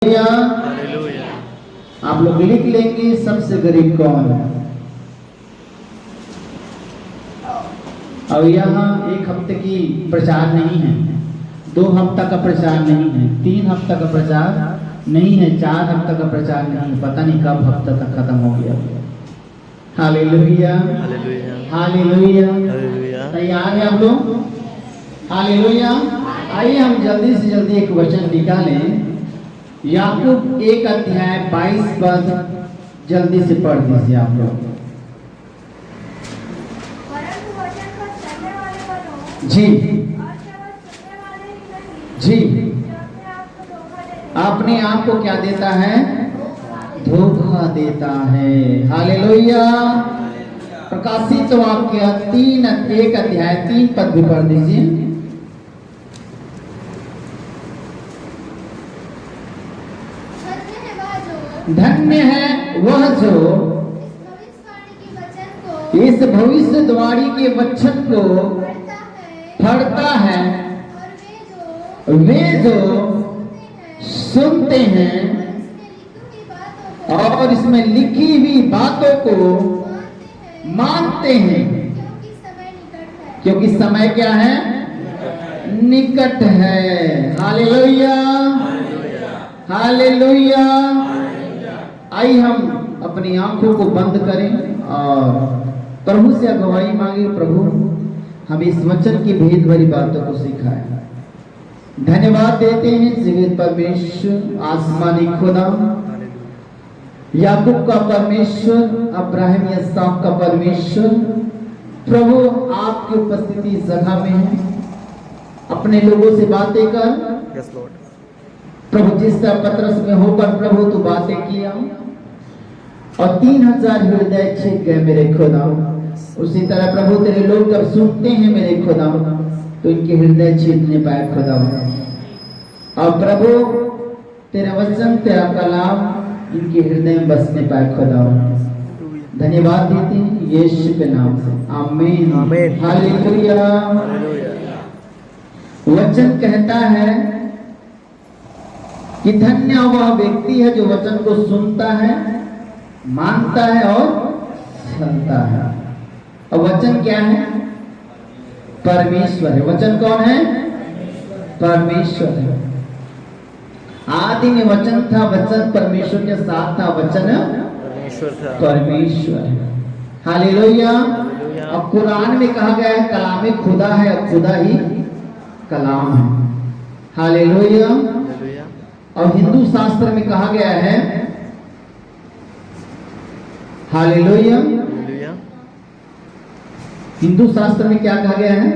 Hallelujah. आप लोग लिख लेंगे सबसे गरीब कौन है। अब यहाँ एक हफ्ते की प्रचार नहीं है, 2 हफ्ता का प्रचार नहीं है, 3 हफ्ता का प्रचार नहीं है, 4 हफ्ता का प्रचार नहीं है, पता नहीं कब हफ्ता तक खत्म हो गया। Hallelujah hallelujah. हालेलुया। हालेलुया। तैयार है आप लोग? हालेलुया। आइए हम जल्दी से जल्दी एक वचन निकालें। याकूब 1 अध्याय 22 पद जल्दी से पढ़ दीजिए आप लोग। जी जी। अपने आप को क्या देता है? धोखा देता है। हालेलुया। प्रकाशित वाक्य 1 अध्याय 3 पद भी पढ़ दीजिए। धन्य है वह जो इस भविष्यवाणी के वचन को पढ़ता है, वे जो सुनते हैं और इसमें लिखी हुई बातों को मानते हैं, क्योंकि समय क्या है? निकट है। Hallelujah hallelujah. आइए हम अपनी आंखों को बंद करें और प्रभु से अगुवाई मांगे। प्रभु हम इस वचन की भेद भरी बातों को सिखाएं। धन्यवाद देते हैं जीवित परमेश्वर, आसमानी खुदा, याकूब का परमेश्वर, अब्राहिम इसहाक का परमेश्वर। प्रभु आपकी उपस्थिति इस जगह में है। अपने लोगों से बातें कर। प्रभु जिस तरह पतरस में होकर प्रभु तू बातें किया और 3000 हृदय छीन गए मेरे खुदा, उसी तरह प्रभु तेरे लोग जब सुनते हैं मेरे खुदा तो इनके हृदय छीनने पाए खुदा। और प्रभु तेरा वचन, तेरा कलाम इनके हृदय में बसने पाए खुदा। धन्यवाद देते हैं यीशु के नाम से, आमीन आमीन। हालेलुया। वचन कहता है कि धन्य वह व्यक्ति है जो वचन को सुनता है, मानता है और चलता है। और वचन क्या है? परमेश्वर है। वचन कौन है? परमेश्वर है। आदि में वचन था, वचन परमेश्वर के साथ था, वचन परमेश्वर है। हालेलुया। अब कुरान में कहा गया है कलाम खुदा है, खुदा ही कलाम है। हालेलुया। और हिंदू शास्त्र में कहा गया है, हालेलुया, हिंदू शास्त्र में क्या कहा गया है?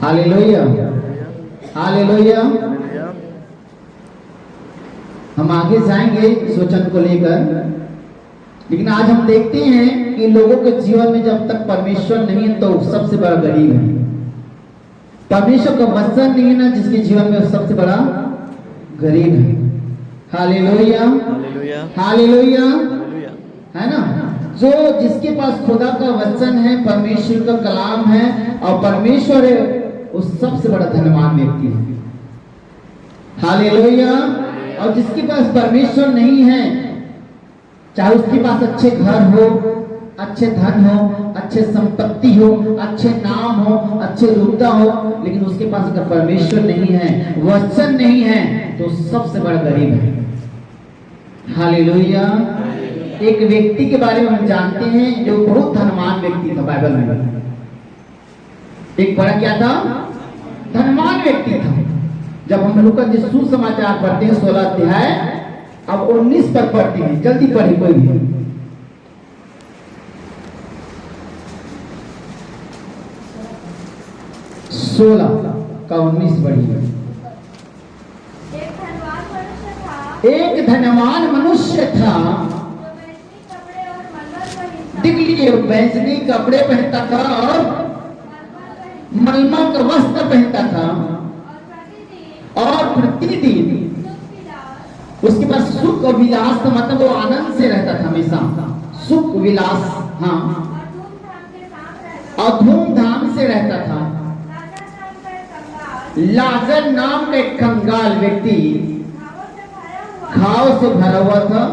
Hallelujah hallelujah. हम आगे जाएंगे इस वचन को लेकर, लेकिन आज हम देखते हैं कि लोगों के जीवन में जब तक परमेश्वर नहीं है तो सबसे बड़ा गरीब है। परमेश्वर का वचन नहीं है ना, जिसके जीवन में सबसे बड़ा गरीब है। हालेलुया हालेलुया, है ना? जो जिसके पास खुदा का वचन है, परमेश्वर का कलाम है और परमेश्वर है, वो सबसे बड़ा धनवान व्यक्ति है। हालेलुया। और जिसके पास परमेश्वर नहीं है, चाहे उसके पास अच्छे घर हो, अच्छे धन हो, अच्छे संपत्ति हो, अच्छे नाम हो, अच्छे रुतबा हो, लेकिन उसके पास अगर परमेश्वर नहीं है, वचन नहीं है, तो सबसे बड़ा गरीब है। हालेलुया। एक व्यक्ति के बारे में हम जानते हैं जो बहुत धनवान व्यक्ति था बाइबल में। एक बड़ा क्या था? धनवान व्यक्ति था। जब हम लोग का सुसमाचार पढ़ते हैं 16 अध्याय, अब 19 पर पढ़ते हैं, जल्दी पढ़े कोई भी। 16 का 19 पढ़िए। एक धनवान मनुष्य था, देख लीजिए, बैंजनी कपड़े पहनता था और मलमल का वस्त्र पहनता था, और प्रतिदिन उसके पास सुख और विलास, मतलब वो आनंद से रहता था हमेशा। सुख विलास, हाँ, और धूमधाम से रहता था। लाजर नाम का एक कंगाल व्यक्ति घाव से भरा हुआ था,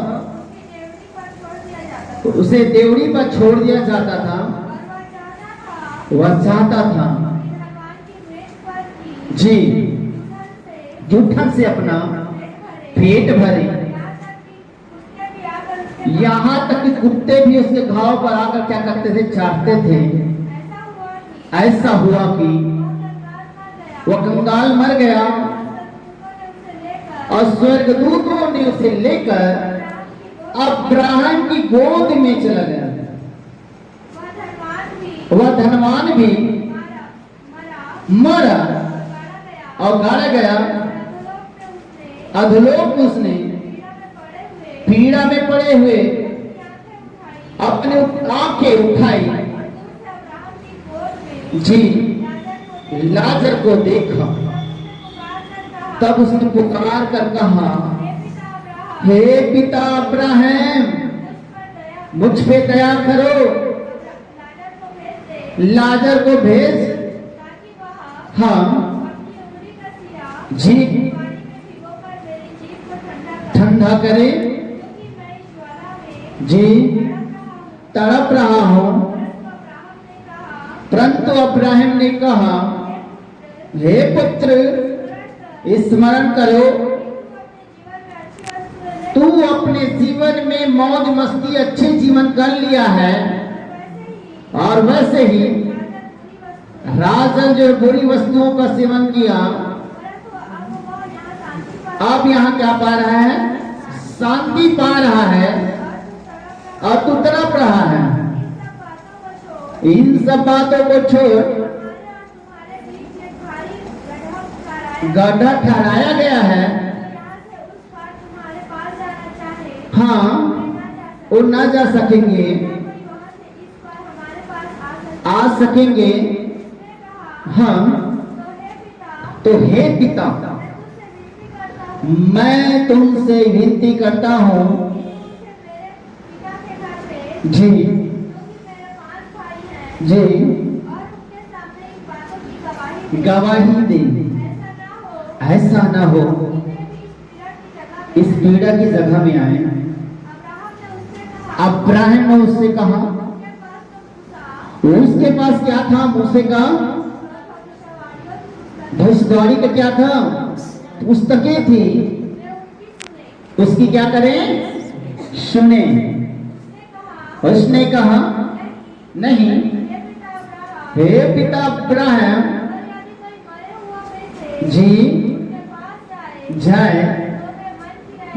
उसे देवड़ी पर छोड़ दिया जाता था। वह चाहता था जी जूठन से अपना पेट भरे, यहाँ तक कि कुत्ते भी उसके घाव पर आकर क्या करते थे, चाटते थे। ऐसा हुआ कि वह कंगाल मर गया और स्वर्गदूतों ने उसे लेकर अब्राहम की गोद में चला गया। वह धनवान भी मरा और गाड़ा गया। अधोलोक में उसने पीड़ा में पड़े हुए अपने आंखें उठाई जी लाजर को देखा। तब उसने पुकार कर कहा, हे पिता अब्राहम, मुझ पे दया करो, लाजर को भेज हाँ जी ठंडा करे जी तड़प रहा हूं। परंतु अब्राहम ने कहा, हे पुत्र, स्मरण करो, तू अपने जीवन में मौज मस्ती अच्छे जीवन कर लिया है और वैसे ही राजन जो बुरी वस्तुओं का सेवन किया, अब यहाँ क्या पा रहा है, शांति पा रहा है और तू तड़प रहा है। इन सब बातों को छोड़ गड्ढा ठहराया गया है, हाँ वो न जा सकेंगे, आ सकेंगे हम तो हे पिता, मैं तुमसे विनती करता हूं जी जी गवाही दे, ऐसा ना हो इस पीड़ा की जगह में आए। अब्राहम ने उससे कहा, उसके पास क्या था, मूसे का भविष्यवाणी का क्या था, पुस्तकें थी, उसकी क्या करें, सुने। उसने कहा, नहीं, हे पिता अब्राहम जी जाए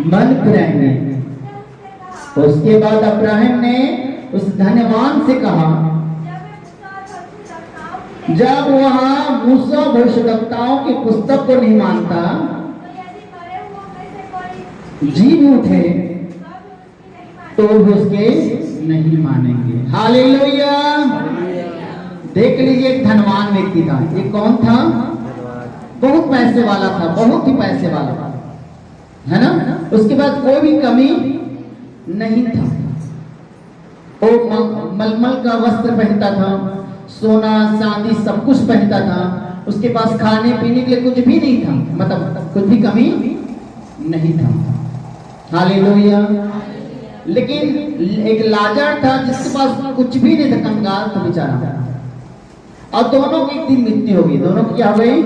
मन फिराएंगे। उसके बाद अब्राहम ने उस धनवान से कहा, जब वहां मूसा भविष्यवक्ताओं की पुस्तक को नहीं मानता, जी भी उठे तो भी उसके नहीं मानेंगे। हालेलुया। देख लीजिए, एक धनवान व्यक्ति था। ये कौन था, बहुत पैसे वाला था, बहुत ही पैसे वाला था, है ना। उसके बाद कोई भी कमी नहीं था। वो मलमल का वस्त्र पहनता था, सोना चांदी सब कुछ पहनता था। उसके पास खाने पीने के लिए कुछ भी नहीं था, मतलब कुछ भी कमी नहीं था। हालेलुया। लेकिन एक लाजर था जिसके पास कुछ भी नहीं था, कंगाल था बेचारा। और दोनों की एक दिन मृत्यु हो गई। दोनों की क्या हो गई,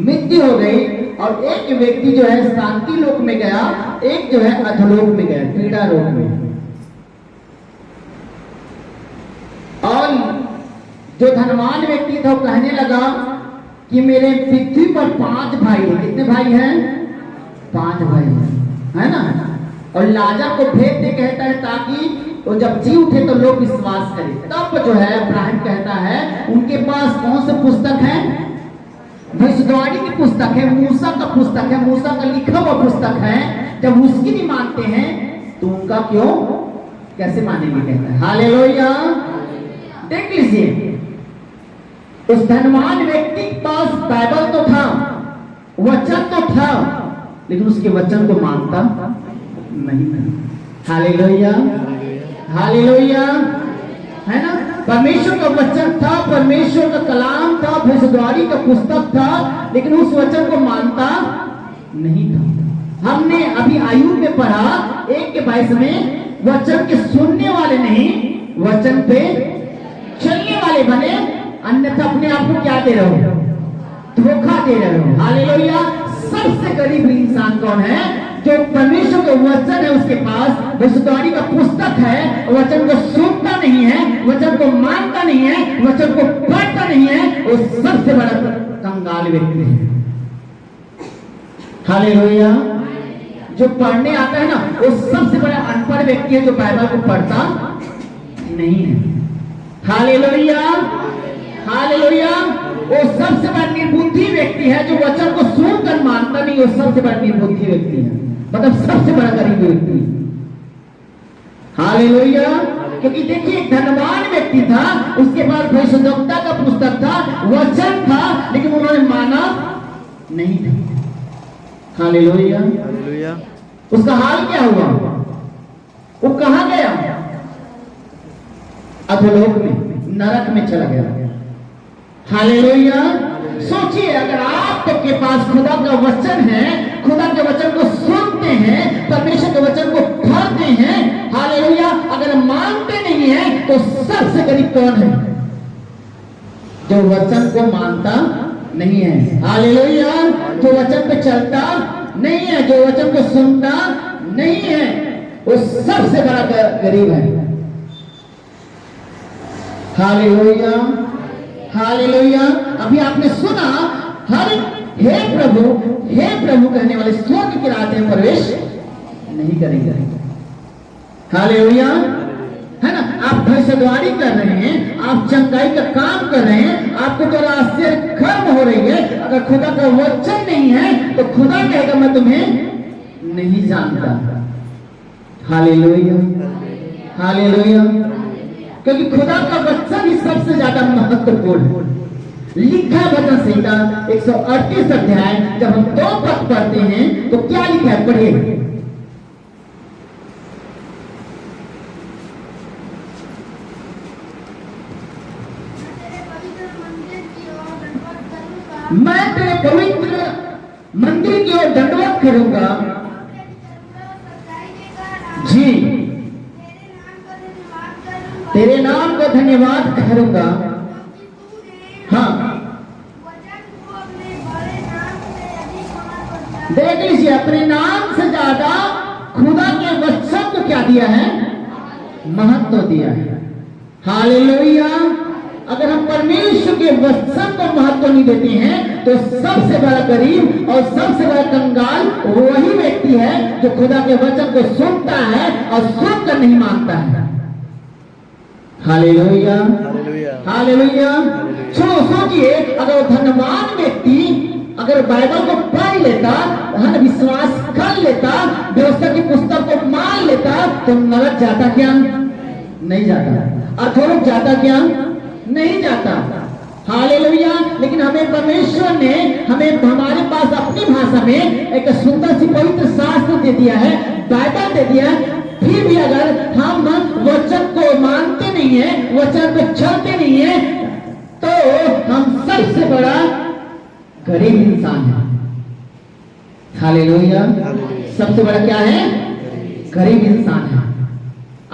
मृत्यु हो गई। और एक व्यक्ति जो है शांति लोक में गया, एक जो है अधोलोक में गया, पीड़ा लोक में। और जो धनवान व्यक्ति था वो कहने लगा कि मेरे पृथ्वी पर 5 भाई हैं। कितने भाई हैं, 5 भाई हैं, है ना। और लाजर को भेज दे कहता है, ताकि वो जब जी उठे तो लोग विश्वास करें। तब जो है अब्राहम कहता है, उनके पास कौन सी पुस्तक है, भविष्यवाणी की पुस्तक है, मूसा का पुस्तक है, मूसा का लिखा हुआ पुस्तक है। जब उसकी नहीं मानते हैं तो उनका क्यों, कैसे मानेंगे, कहता है। हालेलुया। देख लीजिए, उस धनवान व्यक्ति के पास बाइबल तो था, वचन तो था, लेकिन उसके वचन को मानता नहीं था। हालेलुया, हालेलुया, है ना। परमेश्वर का वचन था, परमेश्वर का कलाम था, भविष्यवाणी का पुस्तक था, लेकिन उस वचन को मानता नहीं था। हमने अभी आयुब में पढ़ा 1:22 में, वचन के सुनने वाले नहीं, वचन पे चलने वाले बने, अन्यथा अपने आप को क्या दे रहे हो? धोखा दे रहे हो। हालेलुया। सबसे गरीब इंसान कौन है? जो परमेश्वर का वचन है उसके पास, भविष्यवाणी का पुस्तक है, वचन को सुनता नहीं है, वचन को मानता नहीं है, वचन को पढ़ता नहीं है, वो सबसे बड़ा कंगाल व्यक्ति है। हालेलुया। जो पढ़ने आता है ना, वो सबसे बड़ा अनपढ़ व्यक्ति है, जो बाइबल को पढ़ता नहीं है। Hallelujah, hallelujah. वो सबसे बड़ा निर्बुद्धि व्यक्ति है, जो वचन को सुनकर मानता नहीं, वो सबसे बड़ा निर्बुद्धि व्यक्ति है, मतलब सबसे बड़ा गरीब व्यक्ति। हालेलुया। क्योंकि देखिए, धनवान व्यक्ति था, उसके पास भविष्यवक्ता का पुस्तक था, वचन था, लेकिन उन्होंने माना नहीं था। Hallelujah, hallelujah. उसका हाल क्या हुआ? वो कहां गया? अधोलोक में, नरक में चला गया। हालेलुया। सोचिए, अगर आपके पास खुदा का वचन है, खुदा के वचन को सुनते हैं, परमेश्वर के वचन को पढ़ते हैं, हालेलुया, अगर मानते नहीं है, तो सबसे गरीब कौन है? जो वचन को मानता नहीं है। हालेलुया। जो वचन पे चलता नहीं है, जो वचन को सुनता नहीं है, वो सबसे बड़ा गरीब है। Hallelujah, hallelujah. अभी आपने सुना, हर हे प्रभु कहने वाले स्वर्ग की रात में प्रवेश नहीं करेंगे। हालेलुया, है ना। आप भविष्यवाणी कर रहे हैं, आप चंगाई का काम कर रहे हैं, आपको तो आश्चर्य कर्म हो रही है। अगर खुदा का वचन नहीं है, तो खुदा कहेगा मैं तुम्हें नहीं जानता। Hallelujah, hallelujah. क्योंकि खुदा का वचन ही सबसे ज्यादा महत्वपूर्ण है। लिखा भजन संहिता 138 अध्याय, जब हम 2 पद पढ़ते हैं तो क्या लिखा है? पढ़िए। मैं तेरे पवित्र मंदिर की ओर दंडवत करूंगा। जी, तेरे नाम का धन्यवाद करूंगा। हाँ, देख लीजिए, अपने नाम से ज्यादा खुदा के वचन को क्या दिया है? महत्व दिया है। हालेलुया। अगर हम परमेश्वर के वचन को महत्व नहीं देते हैं, तो सबसे बड़ा गरीब और सबसे बड़ा कंगाल वही व्यक्ति है जो खुदा के वचन को सुनता है और सुनकर नहीं मानता है। Hallelujah, hallelujah. सोचिए, अगर धनवान व्यक्ति अगर बाइबल को पढ़ लेता, विश्वास कर लेता, व्यवस्था की पुस्तक को मान लेता, तो नरक जाता क्या? नहीं जाता। अधोलोक जाता क्या? नहीं जाता। हालेलुया। लेकिन हमें परमेश्वर ने हमारे पास अपनी भाषा में एक सुंदर सी पवित्र शास्त्र दे दिया है, बाइबल दे दिया है। फिर भी अगर हम वचन को मानते नहीं है, वचन पे चलते नहीं है, तो हम सबसे बड़ा गरीब इंसान है। हालेलुया। सबसे बड़ा क्या है? गरीब इंसान है।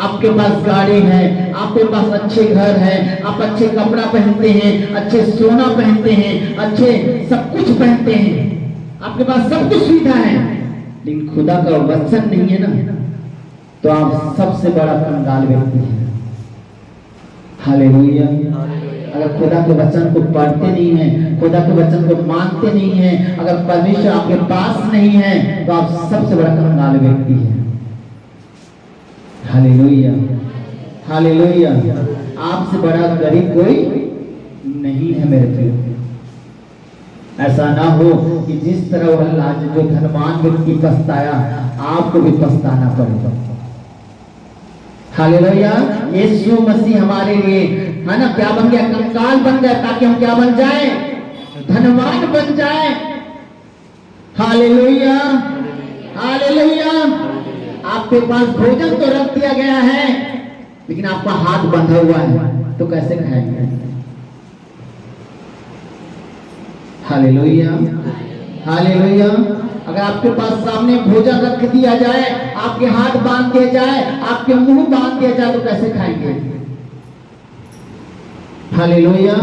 आपके पास गाड़ी है, आपके पास अच्छे घर है, आप अच्छे कपड़ा पहनते हैं, अच्छे सोना पहनते हैं, अच्छे सब कुछ पहनते हैं, आपके पास सब कुछ सुविधा है, लेकिन खुदा का वचन नहीं है ना, तो आप सबसे बड़ा कंगाल व्यक्ति है। हालेलुया। अगर खुदा के वचन को पढ़ते नहीं है, खुदा के वचन को मानते नहीं है, अगर परमेश्वर आपके पास नहीं है, तो आप सबसे बड़ा कंगाल व्यक्ति है। Hallelujah, hallelujah. आपसे बड़ा गरीब कोई नहीं है मेरे प्रिय। ऐसा ना हो कि जिस तरह वह जो धनवान व्यक्ति पछताया, आपको भी पछताना पड़ेगा। हालेलुया। यीशु मसीह हमारे लिए, है ना, क्या बन गया? कंगाल बन गया, ताकि हम क्या बन जाए? धनवान बन जाए। Hallelujah, hallelujah. आपके पास भोजन तो रख दिया गया है, लेकिन आपका हाथ बंधा हुआ है। तो कैसे खाएंगे? Hallelujah, hallelujah. अगर आपके पास सामने भोजन रख दिया जाए, आपके हाथ बांध दिया जाए, आपके मुंह बांध दिया जाए, तो कैसे खाएंगे? Hallelujah,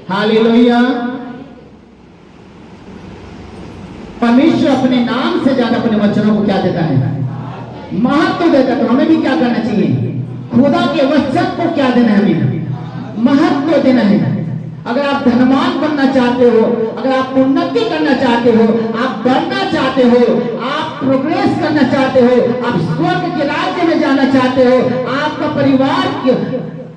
hallelujah. परमेश्वर अपने नाम से ज्यादा अपने वचनों को क्या देता है? महत्व देता है। तो हमें भी क्या करना चाहिए? खुदा के वचन को क्या देना है? हमें महत्व देना है। अगर आप धनवान बनना चाहते हो, अगर आप उन्नति करना चाहते हो, आप बढ़ना चाहते हो, आप प्रोग्रेस करना चाहते हो, आप स्वर्ग के राज्य में जाना चाहते हो, आपका परिवार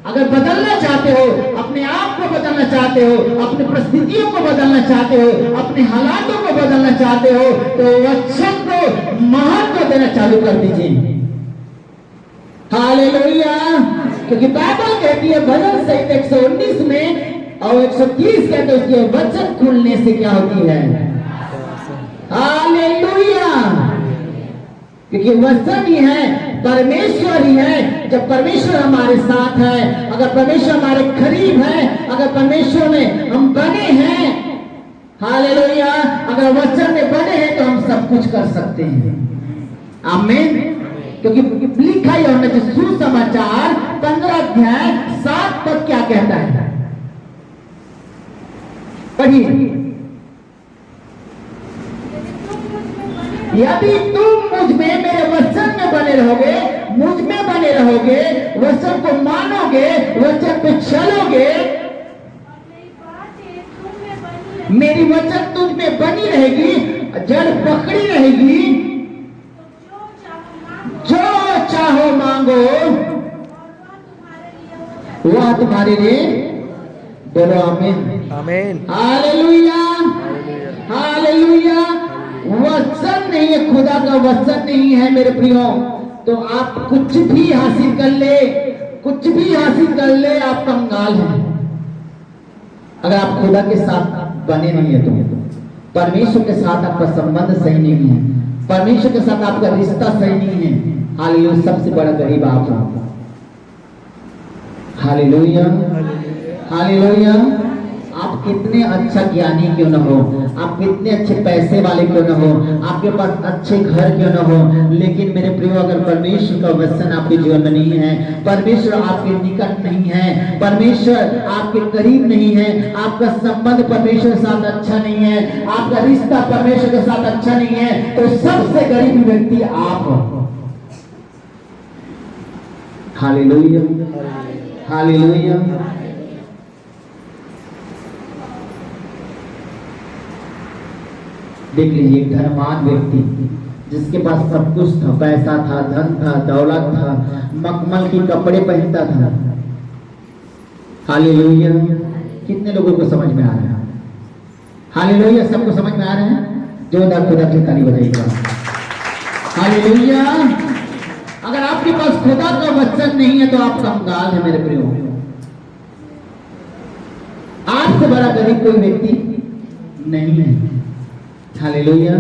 अगर बदलना चाहते हो, अपने आप को बदलना चाहते हो, अपनी परिस्थितियों को बदलना चाहते हो, अपने हालातों को बदलना चाहते हो, तो वचन को महत्व देना चालू कर दीजिए। हालेलुया। क्योंकि बाइबल कहती है भजन संहिता 119 में और 130 कहते हैं उसके वचन खुलने से क्या होती है? हालेलुया। क्योंकि वचन ही है, परमेश्वर ही है। जब परमेश्वर हमारे साथ है, अगर परमेश्वर हमारे करीब है, अगर परमेश्वर में हम बने हैं, हालेलुया, अगर वचन में बने हैं तो हम सब कुछ कर सकते हैं। आमीन। क्योंकि लिखा ही होना चाहिए सुसमाचार 15 अध्याय 7 पद क्या कहता है? पढ़िए। यदि तुम मुझ में, मेरे वचन में बने रहोगे, मुझ में बने रहोगे, वचन को मानोगे, वचन पे चलोगे, मेरी वचन तुझ में बनी रहेगी, जड़ पकड़ी रहेगी, जो चाहो मांगो वह तुम्हारे लिए। बोलो आमीन, आमीन, हालेलुया, हालेलुया। वचन नहीं है, खुदा का वचन नहीं है मेरे प्रियो, तो आप कुछ भी हासिल कर ले, कुछ भी हासिल कर ले, आप कंगाल हैं। अगर आप खुदा के साथ बने नहीं है तो परमेश्वर के साथ आपका संबंध सही नहीं है, परमेश्वर के साथ आपका रिश्ता सही नहीं है। हालेलुया। सबसे बड़ा गरीब आप हो। Hallelujah, hallelujah. आप कितने अच्छा ज्ञानी क्यों न हो, आप कितने अच्छे पैसे वाले क्यों न हो, आपके पास अच्छे घर क्यों न हो, लेकिन मेरे प्रियो अगर परमेश्वर का वचन आपके जीवन में नहीं है, परमेश्वर आपके निकट नहीं है, परमेश्वर आपके करीब नहीं है, आपका संबंध परमेश्वर के साथ अच्छा नहीं है, आपका रिश्ता परमेश्वर के साथ अच्छा नहीं है, तो सबसे गरीब व्यक्ति आप हो। Hallelujah, hallelujah. देख लीजिए एक धनवान व्यक्ति जिसके पास सब कुछ था, पैसा था, धन था, दौलत था, मखमल की कपड़े पहनता था। हालेलुया। कितने लोगों को समझ में आ रहा है? हालेलुया। सबको समझ में आ रहा है? जोरदार खुदा की ताली बजाइएगा। हालेलुया। अगर आपके पास खुदा का वचन नहीं है तो आप कंगाल है मेरे प्रियो। आपसे बड़ा गरीब कोई व्यक्ति नहीं है। हालेलुया।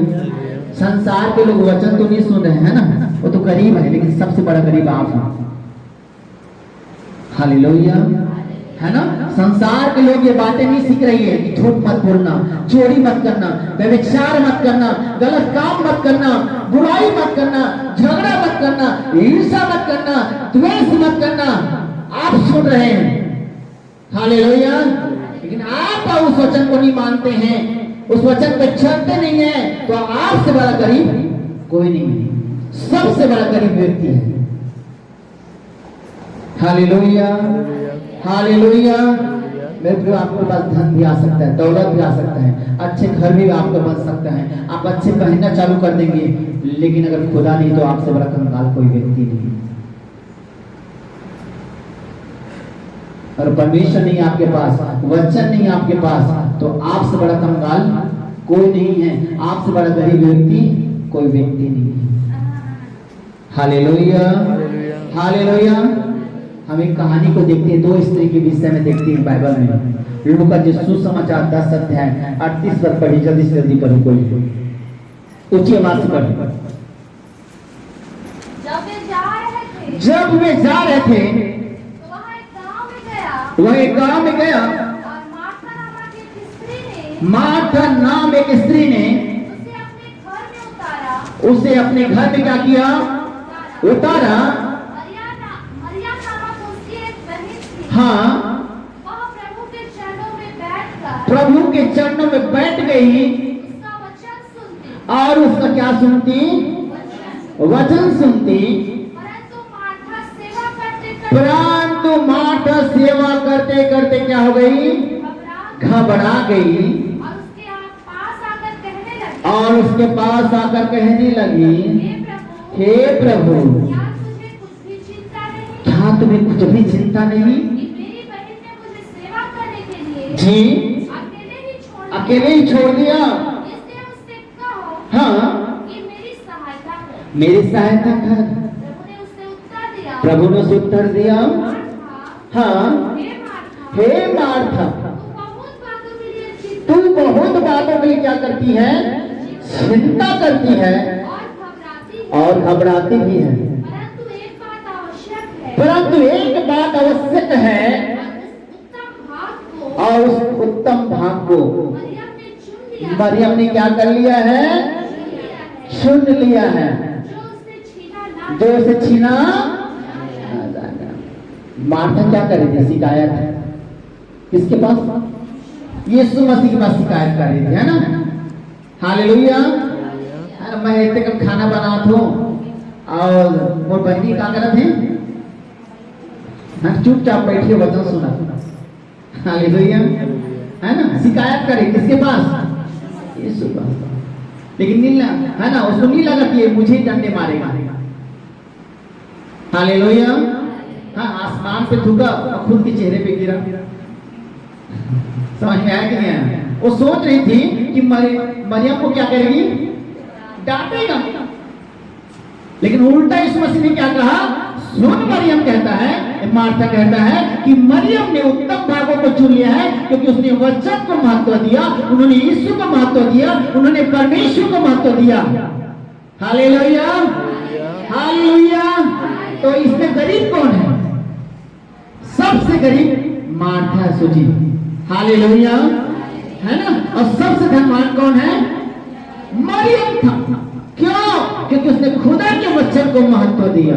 संसार के लोग वचन तो नहीं सुन रहे हैं ना, वो तो गरीब है, लेकिन सबसे बड़ा गरीब आप हैं। हालेलुया, है ना। संसार के लोग ये बातें नहीं सीख रही है कि झूठ मत बोलना, चोरी मत करना, व्यभिचार मत करना, गलत काम मत करना, बुराई मत करना, झगड़ा मत करना, ईर्ष्या मत करना, द्वेष मत करना। आप सुन रहे हैं। हालेलुया। लेकिन आप उस वचन को नहीं मानते हैं, उस वचन पे चलते नहीं है, तो आपसे बड़ा गरीब कोई नहीं है। सबसे बड़ा गरीब व्यक्ति है। Hallelujah, hallelujah. मेरे प्रियो आपके पास धन भी आ सकता है, दौलत भी आ सकता है, अच्छे घर भी आपको बन सकता है, आप अच्छे पहनना चालू कर देंगे, लेकिन अगर खुदा नहीं तो आपसे बड़ा कंगाल कोई व्यक्ति नहीं। और परमेश्वर नहीं आपके पास, वचन नहीं आपके पास, तो आपसे बड़ा कंगाल कोई नहीं है, आपसे बड़ा गरीब व्यक्ति कोई व्यक्ति नहीं है। Hallelujah, hallelujah. हम एक कहानी को देखते हैं, दो स्त्री के विषय में देखते हैं बाइबल में। लूका जो सुसमाचार 10 अध्याय 38 पर पढ़ी, जल्दी से जल्दी पढ़ो, कोई ऊंची आवाज से पढ़ो। जब वे जा रहे थे वह एक गांव में गया। और मार्था नाम एक स्त्री ने उसे अपने घर में क्या किया? उतारा। मरियम नामक उसकी एक बहन थी। हाँ, वह प्रभु के चरणों में बैठकर प्रभु के चरणों में बैठ गई उसका वचन सुनती। और उसका क्या सुनती? वचन सुनती। परंतु मार्था सेवा करते करते क्या हो गई? घबरा गई और उसके पास आकर कहने लगी, हे प्रभु, क्या तुम्हें कुछ भी चिंता नहीं? जी, अकेले ही छोड़ दिया। हाँ, मेरी सहायता कर। प्रभु ने उसे उत्तर दिया, हाँ, हे मार्था, तू बहुत बातों के लिए क्या करती है? चिंता करती है और घबराती भी है। परंतु एक बात आवश्यक है और उस उत्तम भाग को मरियम ने क्या कर लिया है? चुन लिया है, जो उसे छीना। मार्था क्या कर रही थी? शिकायत। किसके पास? यीशु मसीह के पास शिकायत कर रही थी, है ना? हालेलुया। मैं इतने कम खाना बनात हूँ और मोर बहनी क्या करत है? चुपचाप बैठिए, वचन सुना। हालेलुया, है ना? शिकायत करे किसके पास? यीशु पास। लेकिन नहीं, है ना, उसको नहीं लगा कि मुझे ही डंडे मारेगा। हालेलुया। हाँ, आसमान पे थूका और खुद के चेहरे पे गिरा। समझ में आया कि नहीं आया? वो सोच रही थी कि मरियम को क्या करेगी? डांटेगा। लेकिन उल्टा यीशु मसीह ने क्या कहा? सुन, मरियम कहता है, मार्था कहता है कि मरियम ने उत्तम भागों को चुन लिया है, क्योंकि उसने वचन को महत्व दिया, उन्होंने यीशु को महत्व दिया, उन्होंने परमेश्वर को महत्व दिया। Hallelujah, hallelujah. तो इसमें गरीब कौन है? सबसे गरीब मार्था सूजी। हालेलुया, है ना? और सबसे धनवान कौन है? मरियम था। क्यों? क्योंकि उसने खुदा के वचन को महत्व दिया।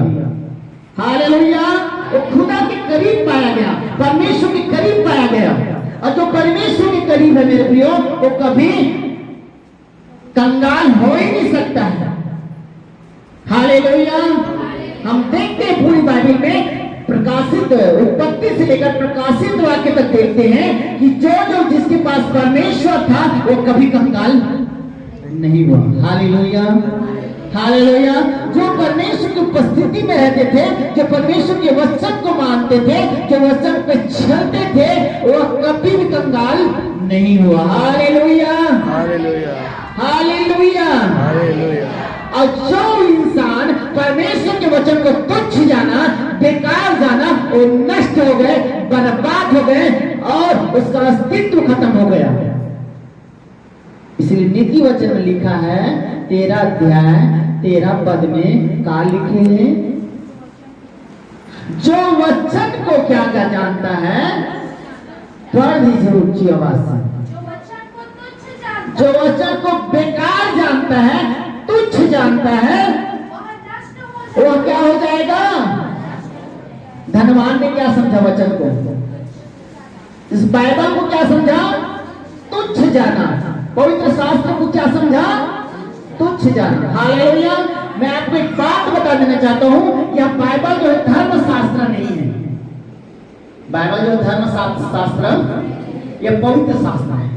हालेलुया। वो खुदा के करीब पाया गया, परमेश्वर के करीब पाया गया। और जो परमेश्वर के करीब है मेरे प्रियो, वो कभी कंगाल हो ही नहीं सकता है। हालेलुया। हम देखते हैं पूरी बाइबल में, प्रकाशित उत्पत्ति से लेकर प्रकाशित वाक्य तक देखते हैं कि जो जिसके पास परमेश्वर था वो कभी कंगाल नहीं हुआ। Hallelujah, hallelujah. जो परमेश्वर की उपस्थिति में रहते थे, जो परमेश्वर के वचन को मानते थे, जो वचन पे चलते थे, वो कभी भी कंगाल नहीं हुआ। Hallelujah, hallelujah, hallelujah, hallelujah. और जो इंसान परमेश्वर के वचन को तुच्छ जाना, बेकार जाना, वो नष्ट हो गए, बर्बाद हो गए और उसका अस्तित्व खत्म हो गया। इसलिए नीति वचन में लिखा है, 13 अध्याय 13 पद में क्या लिखे हैं? जो वचन को क्या क्या जानता है, पढ़ दीजिए ऊंची आवाज से। जो वचन को बेकार जानता है, तुच्छ जानता है, वो क्या हो जाएगा? धनवान ने क्या समझा वचन को? इस बाइबल को क्या समझा? तुच्छ जाना। पवित्र शास्त्र को क्या समझा? तुच्छ जाना। हालेलुया। मैं आपको एक बात बता देना चाहता हूं, यह बाइबल जो है धर्म शास्त्र नहीं है। बाइबल जो धर्म शास्त्र, यह पवित्र शास्त्र है।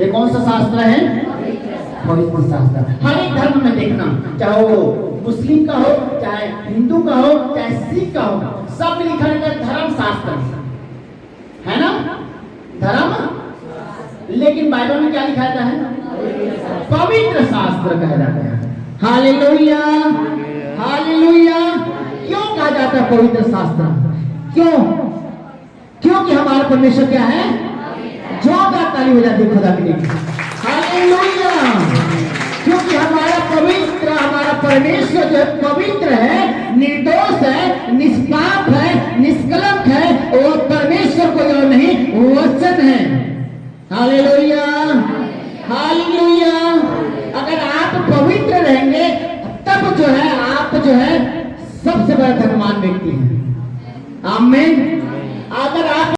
ये कौन सा शास्त्र है? पवित्र शास्त्र। हर एक धर्म में देखना, चाहे वो मुस्लिम का हो, चाहे हिंदू का हो, चाहे सिख का हो, सब लिखा है धर्म शास्त्र, है ना? धर्म। लेकिन बाइबल में क्या लिखा जाता है? पवित्र शास्त्र कहा जाता है। Hallelujah, hallelujah. क्यों कहा जाता है पवित्र शास्त्र? क्यों? क्योंकि हमारा परमेश्वर क्या है? जोरदार ताली हो जाती है खुदा के लिए। हालेलुया। क्योंकि हमारा पवित्र, हमारा परमेश्वर जो है पवित्र है, निर्दोष है, निष्पाप है, निष्कलंक है, और हालेलुया, हालेलुया। अगर आप पवित्र रहेंगे तब जो है आप जो है सबसे बड़ा धर्मवान व्यक्ति हैं। आमीन। अगर आप